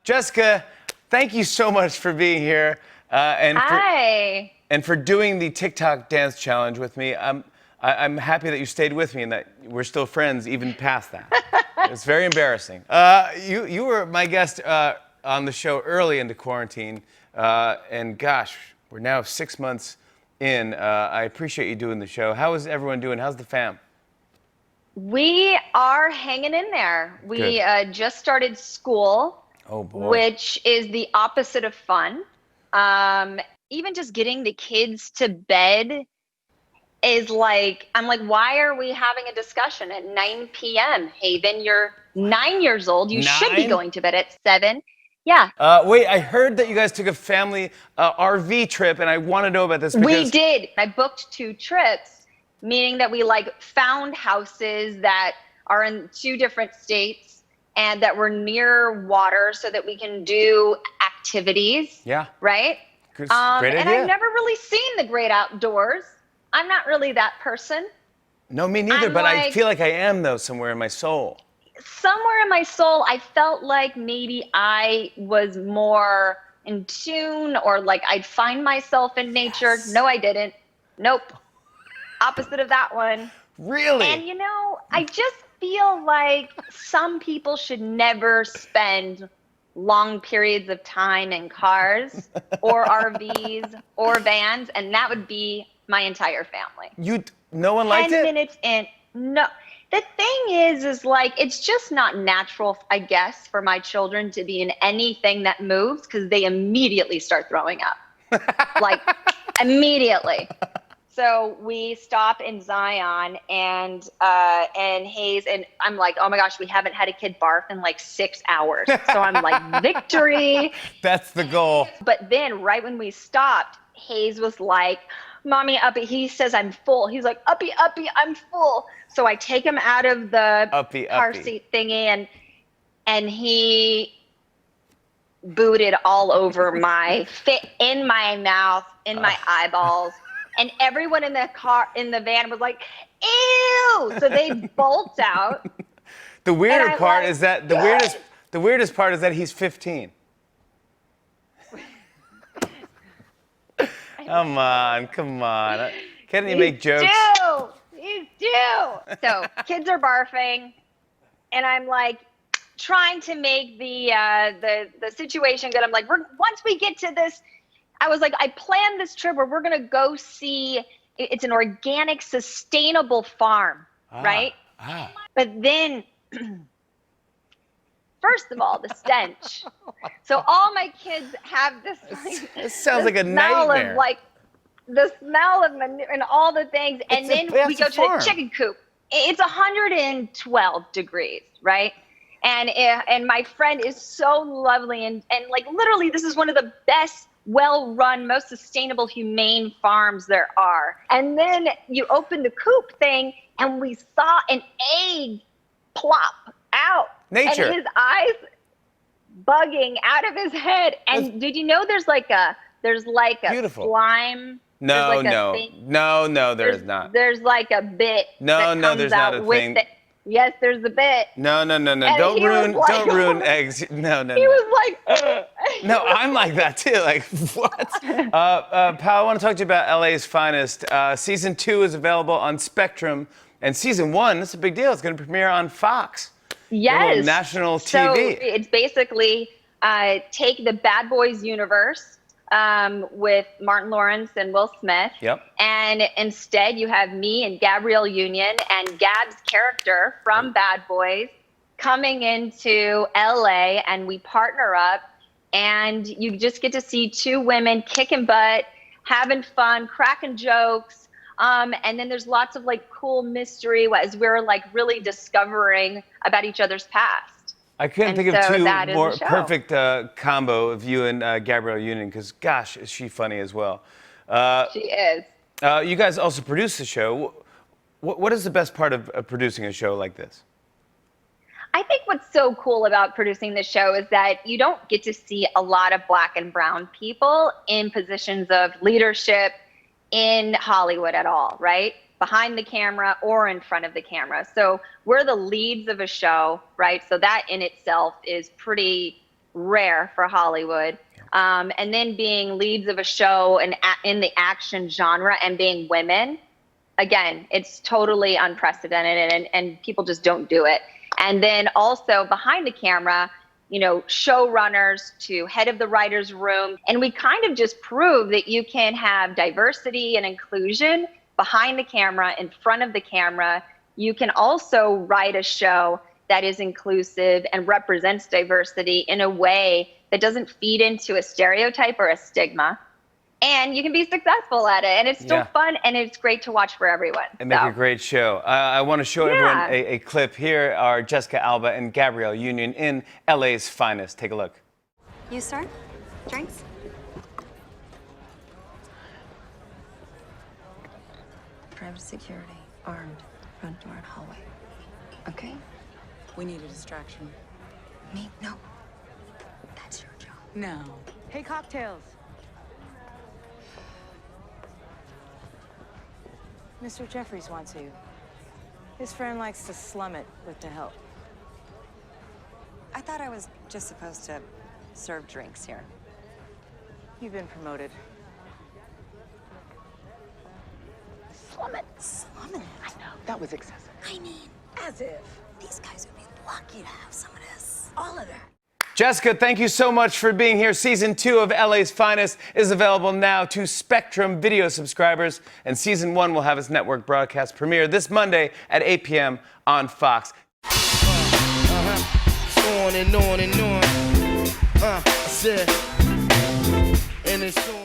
Jessica, thank you so much for being here Hi. and for doing the TikTok dance challenge with me. I'm happy that you stayed with me and that we're still friends even past that. It's very embarrassing. You were my guest on the show early into quarantine, and gosh, we're now 6 months in. I appreciate you doing the show. How is everyone doing? How's the fam? We are hanging in there. Good. We just started school, Oh boy. which is the opposite of fun. Um, Even just getting the kids to bed is like, I'm like, why are we having a discussion at 9 p.m.? Haven, you're 9 years old. You should be 9? going to bed at 7. Yeah, Wait, I heard that you guys took a family RV trip, and I want to know about this we because did. I booked 2 trips, meaning that we like found houses that are in 2 different states and that were near water so that we can do activities, yeah, right? great And I've idea. never really seen the great outdoors. I'm not really that person. No, me neither, I'm but I like, feel like I am though somewhere in my soul. somewhere in my soul, I felt like maybe I was more in tune or like I'd find myself in nature. Yes. No, I didn't. Nope. Opposite of that one. Really? And I just feel like some people should never spend long periods of time in cars or RVs or vans, and that would be my entire family. No one liked 10 it? minutes in, no. The thing is like, it's just not natural, I guess, for my children to be in anything that moves because they immediately start throwing up. Like, immediately. So we stop in Zion and Hayes, and I'm like, oh my gosh, we haven't had a kid barf in like 6 hours. So I'm like, victory. That's the goal. But then right when we stopped, Hayes was like, Mommy, Uppy, he says I'm full. He's like, Uppy, Uppy, I'm full. So I take him out of the Uppy, car uppy. seat thingy and he booted all over my fit in my mouth, in my eyeballs. And everyone in the van was like, ew. So they bolt out. The weirder I'm part like, is that the weirdest part is that he's 15. Come on, come on. Can't you make jokes? You do. So kids are barfing, and I'm like trying to make the situation good. I'm like, once we get to this, I was like, I planned this trip where we're gonna go see. It's an organic, sustainable farm, right? But then, first of all, the stench. So all my kids have this like This sounds like a smell nightmare. of like the smell of manure and all the things. And then we go to the chicken coop. It's 112 degrees, right? And my friend is so lovely and like literally this is one of the best, well-run, most sustainable, humane farms there are. And then you open the coop thing and we saw an egg plop out. Nature. And his eyes bugging out of his head. And did you know there's like a Beautiful. slime? No, There's like a no, thing- no, there is not. There's like a bit. No, that no, comes there's out not a with thing. Yes, there's a bit. No. And Don't he was like- don't ruin eggs. No. He was like, No, I'm like that too. Like, what? Pal, I want to talk to you about LA's Finest. Season 2 is available on Spectrum, and season 1, this is a big deal. It's going to premiere on Fox. yes, National So TV. it's basically take the Bad Boys universe with Martin Lawrence and Will Smith. Yep. And instead, you have me and Gabrielle Union and Gab's character from Bad Boys coming into LA, and we partner up, and you just get to see 2 women kicking butt, having fun, cracking jokes. And then there's lots of like cool mystery as we're like really discovering about each other's past. I couldn't And think of so 2 that is more the show. perfect combo of you and Gabrielle Union, because gosh, is she funny as well. She is. You guys also produce the show. What is the best part of producing a show like this? I think what's so cool about producing the show is that you don't get to see a lot of Black and brown people in positions of leadership in Hollywood at all, right? Behind the camera or in front of the camera. So we're the leads of a show, right? So that in itself is pretty rare for Hollywood. And then being leads of a show and in the action genre and being women, again, it's totally unprecedented, and people just don't do it. And then also behind the camera, you know, showrunners to head of the writer's room. And we kind of just prove that you can have diversity and inclusion behind the camera, in front of the camera. You can also write a show that is inclusive and represents diversity in a way that doesn't feed into a stereotype or a stigma. And you can be successful at it. And it's still fun, and it's great to watch for everyone. And make a great show. I want to show everyone a clip. Here are Jessica Alba and Gabrielle Union in LA's finest. Take a look. You, sir? Drinks? Private security, armed, front door and hallway. Okay? We need a distraction. Me? No. That's your job. No. Hey, cocktails. Mr. Jeffries wants you. His friend likes to slum it with the help. I thought I was just supposed to serve drinks here. You've been promoted. Slum it. Slum it? I know. That was excessive. I mean, As if. these guys would be lucky to have some of this. All of that. Jessica, thank you so much for being here. Season 2 of LA's Finest is available now to Spectrum Video subscribers, and Season 1 will have its network broadcast premiere this Monday at 8 p.m. on Fox. On and on and on. I said, and it's on.